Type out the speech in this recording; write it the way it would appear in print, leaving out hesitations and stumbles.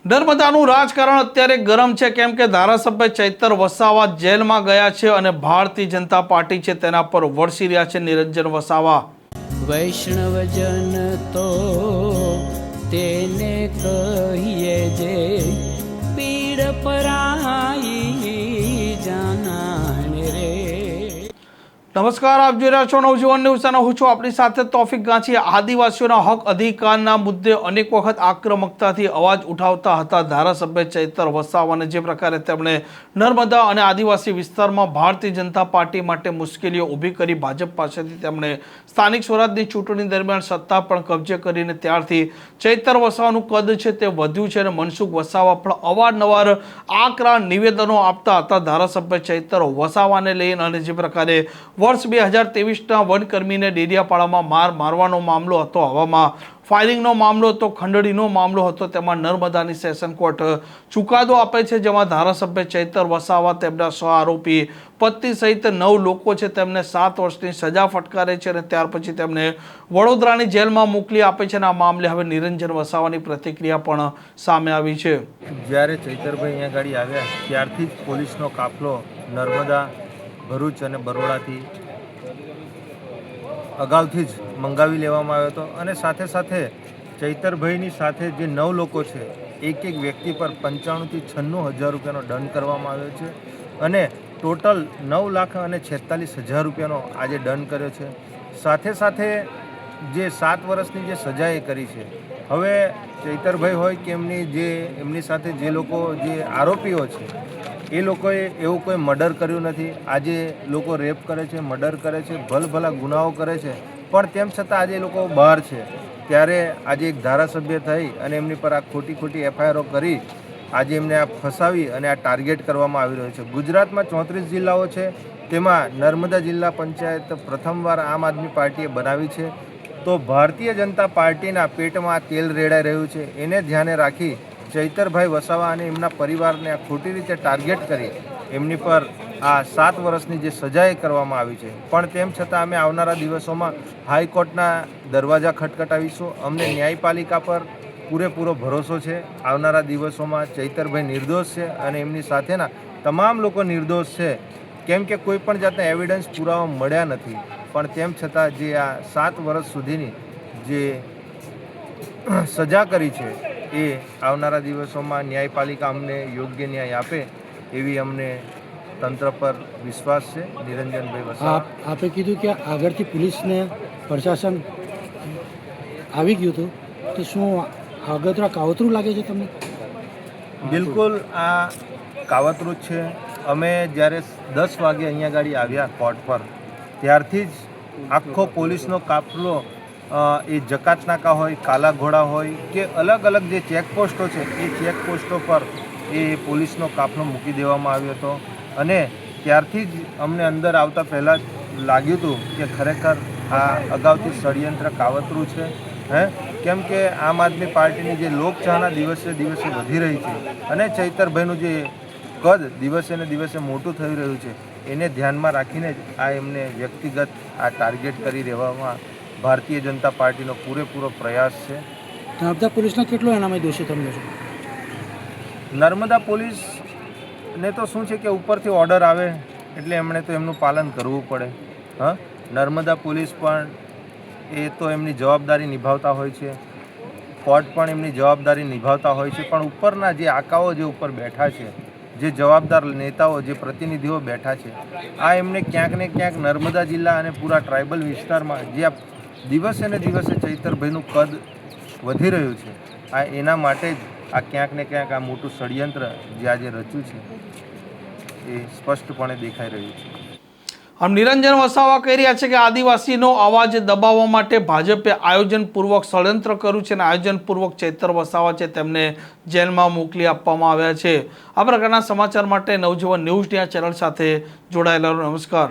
નર્મદાનું રાજકારણ અત્યારે ગરમ છે કેમ કે ધારાસભ્ય ચૈતર વસાવા જેલમાં ગયા છે અને ભારતીય જનતા પાર્ટી છે તેના પર વરસી રહ્યા છે નિરંજન વસાવા। વૈષ્ણવજન તો તેને કહીએ જે પીડ પરાઈ જાનાને રે। નમસ્કાર, આપ જોઈ રહ્યા છો નવજીવન ન્યૂઝ અને હું છું આપણી સાથે તોફિક ગાંચી। આદિવાસીઓના હક અધિકારના મુદ્દે અનેક વખત આક્રમકતાથી અવાજ ઉઠાવતા હતા ધારાસભ્ય ચૈતર વસાવાને। જે પ્રકારે તેમણે નર્મદા અને આદિવાસી વિસ્તારમાં ભારતીય જનતા પાર્ટી માટે મુશ્કેલીઓ ઊભી કરી ભાજપ પાસેથી તેમણે સ્થાનિક સ્વરાજની ચૂંટણી દરમિયાન સત્તા પણ કબજે કરીને ત્યારથી ચૈતર વસાવાનું કદ છે તે વધ્યું છે અને મનસુખ વસાવા પણ અવારનવાર આકરા નિવેદનો આપતા હતા ધારાસભ્ય ચૈતર વસાવાને લઈને। અને જે પ્રકારે વર્ષ 2023ના વનકર્મીને ડેડિયાપાડામાં મારવાનો મામલો હતો, હવામાં ફાયરિંગનો મામલો હતો, ખંડણીનો મામલો હતો, તેમાં નર્મદાની સેશન કોર્ટ ચુકાદો આપે છે જેમાં ધારાસભ્ય ચૈતર વસાવા તેમના સહ આરોપી પત્ની સહિત 9 લોકો છે તેમને 7 વર્ષની સજા ફટકારે છે અને ત્યાર પછી તેમને વડોદરાની જેલમાં મોકલી આપે છે અને આ મામલે હવે નિરંજન વસાવાની પ્રતિક્રિયા પણ સામે આવી છે। જ્યારે ચૈતરભાઈ અહીંયા ગાડી આવ્યા ત્યારથી જ પોલીસનો કાફલો નર્મદા, ભરૂચ અને બરોડાથી અગાઉથી જ મંગાવી લેવામાં આવ્યો હતો અને સાથે સાથે ચૈતરભાઈની સાથે જે 9 લોકો છે એક વ્યક્તિ પર 95,000 થી 96,000 રૂપિયાનો દંડ કરવામાં આવ્યો છે અને ટોટલ 9,46,000 રૂપિયાનો આજે દંડ કર્યો છે। સાથે સાથે જે 7 વર્ષની જે સજા એ કરી છે, હવે ચૈતરભાઈ હોય કે એમની સાથે જે લોકો જે આરોપીઓ છે એ લોકોએ એવું કોઈ મર્ડર કર્યું નથી। આજે લોકો રેપ કરે છે, મર્ડર કરે છે, ભલભલા ગુનાઓ કરે છે, પણ તેમ છતાં આજે એ લોકો બહાર છે। ત્યારે આજે એક ધારાસભ્ય થઈ અને એમની પર આ ખોટી એફઆઈઆરો કરી આજે એમને આ ફસાવી અને આ ટાર્ગેટ કરવામાં આવી રહ્યો છે। ગુજરાતમાં 34 જિલ્લાઓ છે, તેમાં નર્મદા જિલ્લા પંચાયત પ્રથમવાર આમ આદમી પાર્ટીએ બનાવી છે, તો ભારતીય જનતા પાર્ટીના પેટમાં તેલ રેડાઈ રહ્યું છે। એને ધ્યાને રાખી ચૈતરભાઈ વસાવા અને એમના પરિવારને આ ખોટી રીતે ટાર્ગેટ કરી એમની પર આ 7 વર્ષની જે સજાએ કરવામાં આવી છે। પણ તેમ છતાં અમે આવનારા દિવસોમાં હાઈકોર્ટના દરવાજા ખટખટાવીશું। અમને ન્યાયપાલિકા પર પૂરેપૂરો ભરોસો છે। આવનારા દિવસોમાં ચૈતરભાઈ નિર્દોષ છે અને એમની સાથેના તમામ લોકો નિર્દોષ છે, કેમ કે કોઈ પણ જાતના એવિડન્સ પુરાવા મળ્યા નથી। પણ તેમ છતાં જે આ 7 વર્ષ સુધીની જે સજા કરી છે એ આવનારા દિવસોમાં ન્યાયપાલિકા અમને યોગ્ય ન્યાય આપે એવી અમને તંત્ર પર વિશ્વાસ છે। નિરંજનભાઈ વસાવા, આપે કીધું કે આગળથી પોલીસને પ્રશાસન આવી ગયું હતું, તો શું આગળ કાવતરું લાગે છે તમને? બિલકુલ આ કાવતરું જ છે। અમે જ્યારે 10 વાગે અહીંયા ગાડી આવ્યા કોર્ટ પર ત્યારથી જ આખો પોલીસનો કાફલો એ જકાત નાકા હોય, કાલા ઘોડા હોય કે અલગ અલગ જે ચેકપોસ્ટો છે એ ચેકપોસ્ટો પર એ પોલીસનો કાફલો મૂકી દેવામાં આવ્યો હતો અને ત્યારથી જ અમને અંદર આવતા પહેલાં જ લાગ્યું હતું કે ખરેખર આ અગાઉથી ષડયંત્ર કાવતરું છે। કેમ કે આમ આદમી પાર્ટીની જે લોકચાહના દિવસે દિવસે વધી રહી છે અને ચૈતરભાઈનું જે કદ દિવસે ને દિવસે મોટું થઈ રહ્યું છે એને ધ્યાનમાં રાખીને જ આ એમને વ્યક્તિગત આ ટાર્ગેટ કરી રહેવામાં ભારતીય જનતા પાર્ટીનો પૂરેપૂરો પ્રયાસ છે। નર્મદા પોલીસનો કેટલો એનામાં દોષી તમને છો? નર્મદા પોલીસને તો શું છે કે ઉપરથી ઓર્ડર આવે એટલે એમણે તો એમનું પાલન કરવું પડે। નર્મદા પોલીસ પણ એ તો એમની જવાબદારી નિભાવતા હોય છે, કોર્ટ પણ એમની જવાબદારી નિભાવતા હોય છે, પણ ઉપરના જે આકાઓ જે ઉપર બેઠા છે, જે જવાબદાર નેતાઓ, જે પ્રતિનિધિઓ બેઠા છે, આ એમને ક્યાંક ને ક્યાંક નર્મદા જિલ્લા અને પૂરા ટ્રાઇબલ વિસ્તારમાં જે આ દિવસે ને દિવસે ચૈતરભાઈનું કદ વધી રહ્યું છે, આ એના માટે જ આ ક્યાંક ને ક્યાંક આ મોટું ષડયંત્ર જે આજે રચ્યું છે એ સ્પષ્ટપણે દેખાઈ રહ્યું છે। આમ નિરંજન વસાવા કહી રહ્યા છે કે આદિવાસીનો અવાજ દબાવવા માટે ભાજપે આયોજનપૂર્વક ષડયંત્ર કર્યું છે અને આયોજનપૂર્વક ચૈતર વસાવા છે તેમને જેલમાં મોકલી આપવામાં આવ્યા છે। આ પ્રકારના સમાચાર માટે નવજીવન ન્યૂઝ ચેનલ સાથે જોડાયેલા નમસ્કાર।